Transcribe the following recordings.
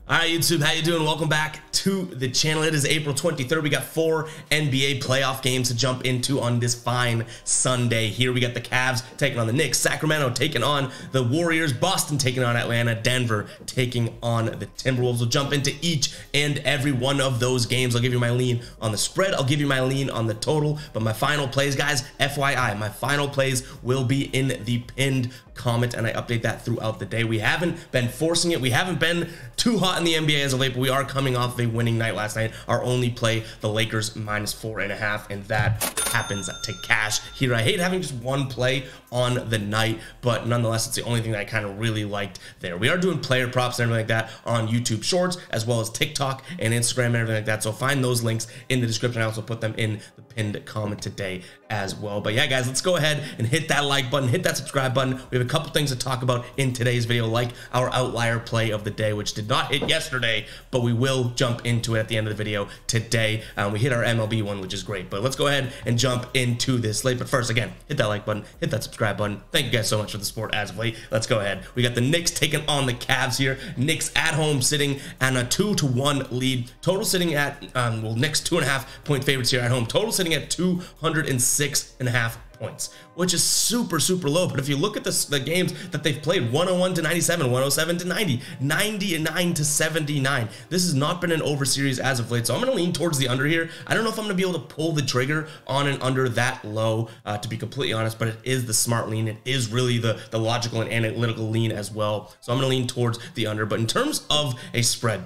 All right, YouTube, how you doing? Welcome back to the channel. It is April 23rd. We got 4 NBA playoff games to jump into on this fine Sunday. Here we got the Cavs taking on the Knicks, Sacramento taking on the Warriors, Boston taking on Atlanta, Denver taking on the Timberwolves. We'll jump into each and every one of those games. I'll give you my lean on the spread. I'll give you my lean on the total. But my final plays, guys, FYI, my final plays will be in the pinned comment, and I update that throughout the day. We haven't been forcing it. We haven't been too hot in the NBA as of late, but we are coming off a winning night last night. Our only play, the Lakers -4.5, and that happens to cash here. I hate having just one play on the night, but nonetheless, it's the only thing that I kind of really liked there. We are doing player props and everything like that on YouTube Shorts, as well as TikTok and Instagram and everything like that. So find those links in the description. I also put them in the pinned comment today as well. But yeah, guys, let's go ahead and hit that like button, hit that subscribe button. We have a couple things to talk about in today's video, like our outlier play of the day, which did not hit yesterday, but we will jump into it at the end of the video today. We hit our MLB one, which is great, but let's go ahead and jump into this slate. But first, again, hit that like button, hit that subscribe button. Thank you guys so much for the support as of late. Let's go ahead. We got the Knicks taking on the Cavs here. Knicks at home sitting at a 2-1 lead. Total sitting at, Knicks 2.5 point favorites here at home. Total sitting at 206.5 points, which is super low. But if you look at the games that they've played, 101-97, 107-90, 99-79, this has not been an over series as of late. So I'm going to lean towards the under here. I don't know if I'm going to be able to pull the trigger on an under that low, to be completely honest, but it is the smart lean. It is really the logical and analytical lean as well. So I'm going to lean towards the under. But in terms of a spread,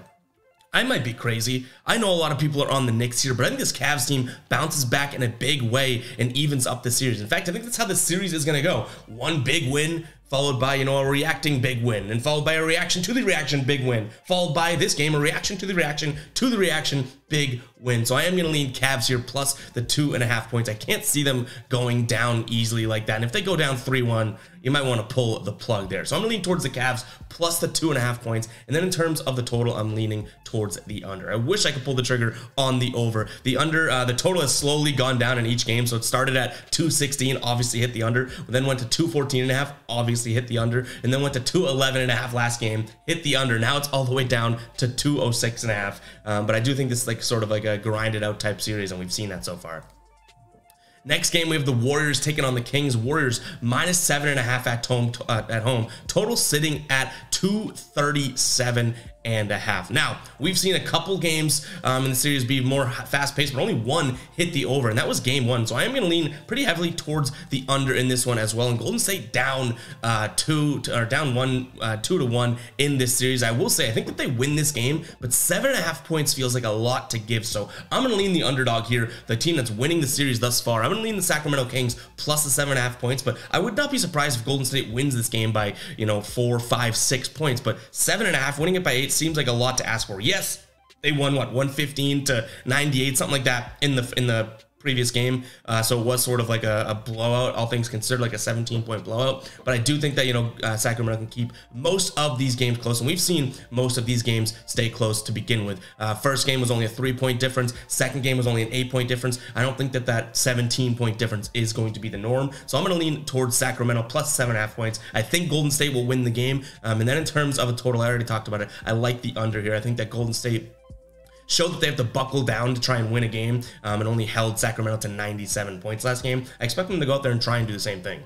I might be crazy. I know a lot of people are on the Knicks here, but I think this Cavs team bounces back in a big way and evens up the series. In fact, I think that's how the series is going to go. One big win, followed by, a reacting big win, and followed by a reaction to the reaction big win, followed by this game, a reaction to the reaction big win. So I am going to lean Cavs here plus the 2.5 points. I can't see them going down easily like that. And if they go down 3-1, you might want to pull the plug there. So I'm going to lean towards the Cavs plus the 2.5 points. And then in terms of the total, I'm leaning towards the under. I wish I could pull the trigger on the over. The under, the total has slowly gone down in each game. So it started at 216, obviously hit the under, then went to 214.5, obviously hit the under, and then went to 211.5 last game, hit the under. Now it's all the way down to 206.5. But I do think this is sort of like a grinded out type series, and we've seen that so far. Next game, we have the Warriors taking on the Kings. Warriors -7.5 at home. Total sitting at 237.5. Now, we've seen a couple games in the series be more fast-paced, but only one hit the over, and that was game 1. So I am going to lean pretty heavily towards the under in this one as well. And Golden State down 2-1 in this series. I will say, I think that they win this game, but 7.5 points feels like a lot to give. So I'm going to lean the underdog here, the team that's winning the series thus far. I'm going to lean the Sacramento Kings plus the 7.5 points, but I would not be surprised if Golden State wins this game by, 4, 5, 6 points. But 7.5, winning it by 8 seems like a lot to ask for. Yes, they won 115-98, something like that in the previous game, so it was sort of like a blowout, all things considered, like a 17-point blowout. But I do think that Sacramento can keep most of these games close, and we've seen most of these games stay close to begin with. First game was only a 3-point difference. Second game was only an 8-point difference. I don't think that 17-point difference is going to be the norm, so I'm going to lean towards Sacramento plus 7.5 points. I think Golden State will win the game, and then in terms of a total, I already talked about it. I like the under here. I think that Golden State showed that they have to buckle down to try and win a game, and only held Sacramento to 97 points last game. I expect them to go out there and try and do the same thing.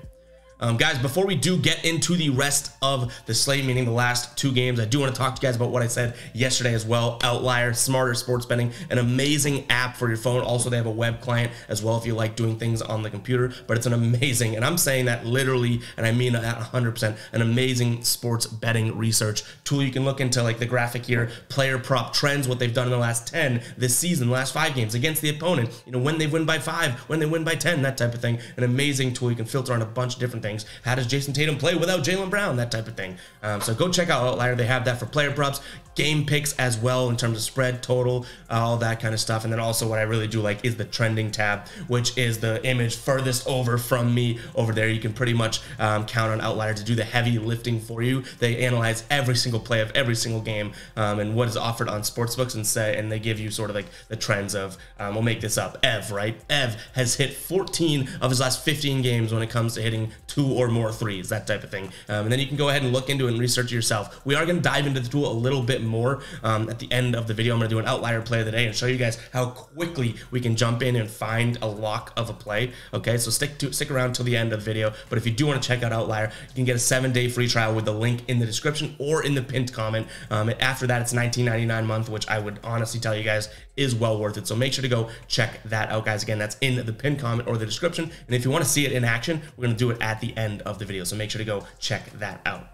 Guys, before we do get into the rest of the slate, meaning the last 2 games, I do want to talk to you guys about what I said yesterday as well. Outlier, smarter sports betting, an amazing app for your phone. Also, they have a web client as well if you like doing things on the computer, but it's an amazing, and I'm saying that literally, and I mean that 100%, an amazing sports betting research tool. You can look into the graphic here, player prop trends, what they've done in the last 10 this season, the last 5 games against the opponent, when they win by 5, when they win by 10, that type of thing. An amazing tool. You can filter on a bunch of different things. How does Jason Tatum play without Jaylen Brown? That type of thing. So go check out Outlier. They have that for player props, game picks as well in terms of spread, total, all that kind of stuff. And then also what I really do like is the trending tab, which is the image furthest over from me over there. You can pretty much count on Outlier to do the heavy lifting for you. They analyze every single play of every single game and what is offered on sportsbooks, and they give you sort of the trends of, we'll make this up, Ev, right? Ev has hit 14 of his last 15 games when it comes to hitting 2 or more threes, that type of thing. And then you can go ahead and look into it and research it yourself. We are going to dive into the tool a little bit more at the end of the video. I'm going to do an outlier play of the day and show you guys how quickly we can jump in and find a lock of a play. Okay, so stick around till the end of the video. But if you do want to check out Outlier, you can get a 7-day free trial with the link in the description or in the pinned comment. And after that, it's $19.99 a month, which I would honestly tell you guys is well worth it. So make sure to go check that out, guys. Again, that's in the pinned comment or the description. And if you want to see it in action, we're going to do it at the end of the video. So make sure to go check that out.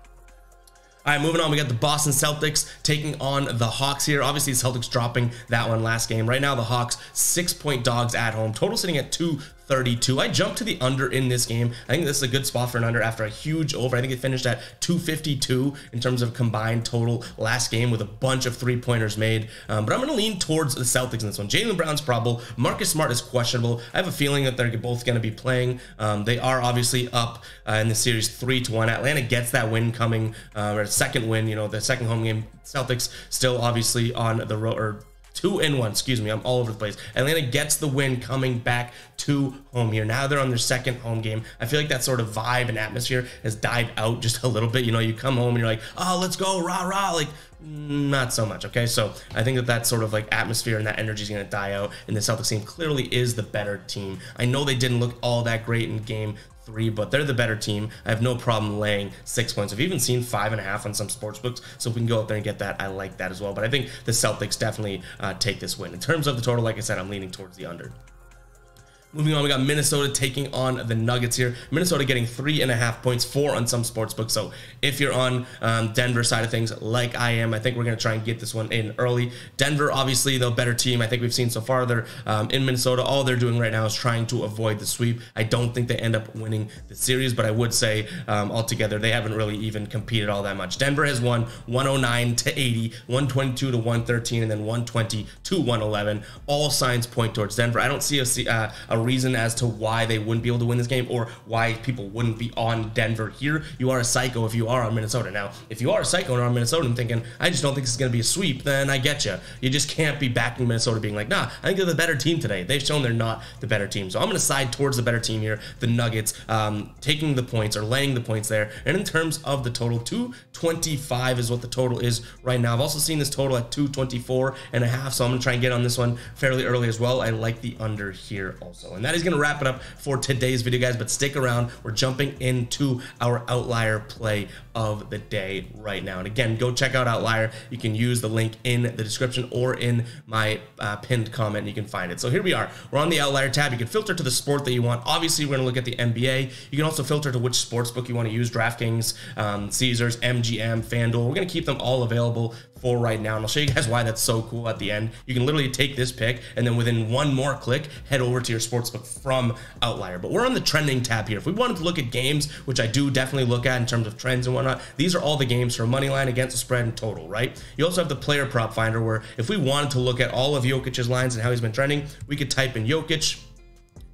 All right, moving on, we got the Boston Celtics taking on the Hawks here. Obviously, the Celtics dropping that one last game. Right now, the Hawks 6-point dogs at home. Total sitting at 232. I jumped to the under in this game. I think this is a good spot for an under after a huge over. I think it finished at 252 in terms of combined total last game with a bunch of three-pointers made. But I'm going to lean towards the Celtics in this one. Jaylen Brown's probable. Marcus Smart is questionable. I have a feeling that they're both going to be playing. They are obviously up in the series 3-1. Atlanta gets that win coming, or second win, you know, the second home game. Celtics still obviously on the road, or 2-1, excuse me, I'm all over the place. Atlanta gets the win coming back to home here. Now they're on their second home game. I feel like that sort of vibe and atmosphere has died out just a little bit. You know, you come home and you're like, oh, let's go, rah, rah, like, not so much, okay? So I think that sort of like atmosphere and that energy is going to die out, and the Celtics team clearly is the better team. I know they didn't look all that great in game 3, but they're the better team. I have no problem laying 6 points. I've even seen 5.5 on some sports books, so if we can go out there and get that, I like that as well. But I think the Celtics definitely take this win. In terms of the total, like I said, I'm leaning towards the under. Moving on, we got Minnesota taking on the Nuggets here. Minnesota getting 3.5 points, 4 on some sports books. So if you're on Denver side of things, like I am, I think we're going to try and get this one in early. Denver, obviously, the better team. I think we've seen so far. They're in Minnesota. All they're doing right now is trying to avoid the sweep. I don't think they end up winning the series, but I would say altogether, they haven't really even competed all that much. Denver has won 109-80, 122-113, and then 120-111. All signs point towards Denver. I don't see a reason as to why they wouldn't be able to win this game or why people wouldn't be on Denver here. You are a psycho if you are on Minnesota. Now, if you are a psycho and are on Minnesota and thinking, I just don't think this is going to be a sweep, then I get you. You just can't be backing Minnesota being like, nah, I think they're the better team today. They've shown they're not the better team. So I'm going to side towards the better team here, the Nuggets, taking the points or laying the points there. And in terms of the total, 225 is what the total is right now. I've also seen this total at 224.5, so I'm going to try and get on this one fairly early as well. I like the under here also. And that is going to wrap it up for today's video, guys, but stick around. We're jumping into our outlier play of the day right now. And again, go check out Outlier. You can use the link in the description or in my pinned comment. You can find it. So here we are. We're on the Outlier tab. You can filter to the sport that you want. Obviously, we're going to look at the NBA. You can also filter to which sports book you want to use. DraftKings, Caesars, MGM, FanDuel. We're going to keep them all available for right now, and I'll show you guys why that's so cool at the end. You can literally take this pick and then within one more click head over to your sportsbook from Outlier. But we're on the trending tab here. If we wanted to look at games, which I do definitely look at in terms of trends and whatnot, these are all the games for money line, against the spread, and total, right? You also have the player prop finder, where if we wanted to look at all of Jokic's lines and how he's been trending, we could type in Jokic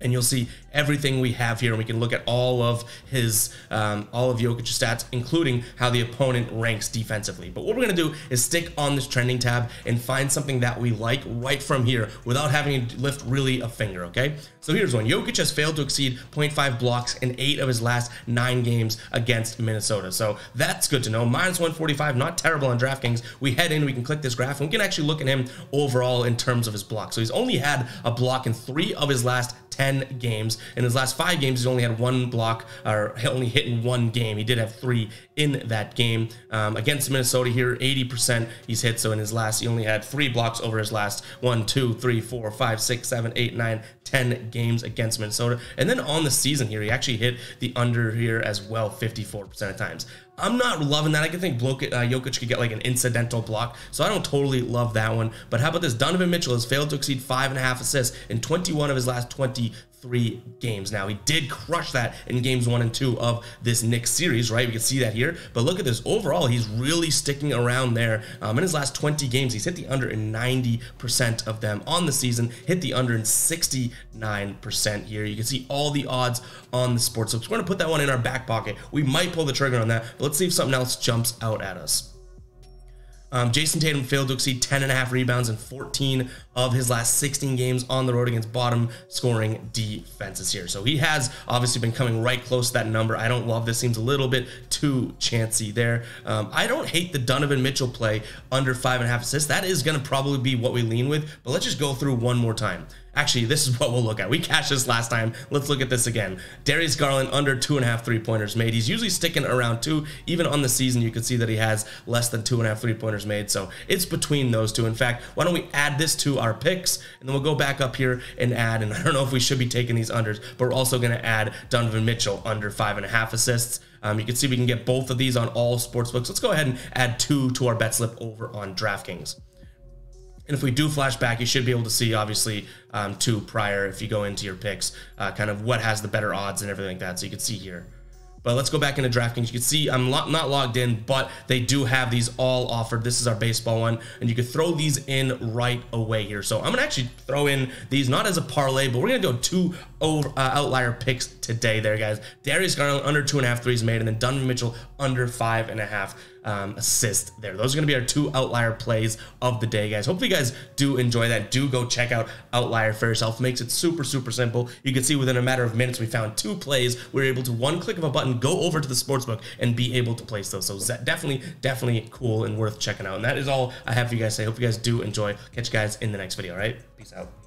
and you'll see everything we have here, and we can look at all of his Jokic's stats, including how the opponent ranks defensively. But what we're going to do is stick on this trending tab and find something that we like right from here without having to lift really a finger, okay? So here's one. Jokic has failed to exceed 0.5 blocks in 8 of his last 9 games against Minnesota. So that's good to know. Minus 145, not terrible on DraftKings. We head in, we can click this graph, and we can actually look at him overall in terms of his blocks. So he's only had a block in 3 of his last 10 games. In his last 5 games, he's only had 1 block, or only hit in 1 game. He did have 3 in that game. Against Minnesota here, 80% he's hit. So in his last, he only had 3 blocks over his last 1, 2, 3, 4, 5, 6, 7, 8, 9, 10 games against Minnesota. And then on the season here, he actually hit the under here as well 54% of times. I'm not loving that. I can think Jokic could get like an incidental block, so I don't totally love that one. But how about this? Donovan Mitchell has failed to exceed 5.5 assists in 21 of his last 23 games. Now, he did crush that in games 1 and 2 of this Knicks series, right? We can see that here. But look at this. Overall, he's really sticking around there. In his last 20 games, he's hit the under in 90% of them. On the season, hit the under in 69% here. You can see all the odds on the sports. So we're going to put that one in our back pocket. We might pull the trigger on that, but let's see if something else jumps out at us. Jason Tatum failed to exceed 10.5 rebounds in 14 of his last 16 games on the road against bottom scoring defenses here. So he has obviously been coming right close to that number. I don't love this. Seems a little bit too chancy there. I don't hate the Donovan Mitchell play under 5.5 assists. That is going to probably be what we lean with, but let's just go through one more time. Actually, this is what we'll look at. We cashed this last time. Let's look at this again. Darius Garland under 2.5 3-pointers made. He's usually sticking around 2. Even on the season, you can see that he has less than 2.5 3-pointers made. So it's between those two. In fact, why don't we add this to our picks, and then we'll go back up here and add, and I don't know if we should be taking these unders, but we're also going to add Donovan Mitchell under 5.5 assists. You can see we can get both of these on all sportsbooks. Let's go ahead and add 2 to our bet slip over on DraftKings. And if we do flashback, you should be able to see, obviously, 2 prior if you go into your picks, kind of what has the better odds and everything like that. So you can see here. But let's go back into DraftKings. You can see I'm not logged in, but they do have these all offered. This is our baseball one, and you can throw these in right away here. So I'm going to actually throw in these, not as a parlay, but we're going to go 2 outlier picks today there, guys. Darius Garland under 2.5 threes made, and then Donovan Mitchell under 5.5 assists there. Those are going to be our 2 outlier plays of the day, guys. Hopefully you guys do enjoy that. Do go check out Outlier for yourself. Makes it super simple. You can see within a matter of minutes we found 2 plays. We were able to, one click of a button, go over to the sportsbook and be able to place those. So definitely cool and worth checking out. And that is all I have for you guys today. Hope you guys do enjoy. Catch you guys in the next video. All right, peace out.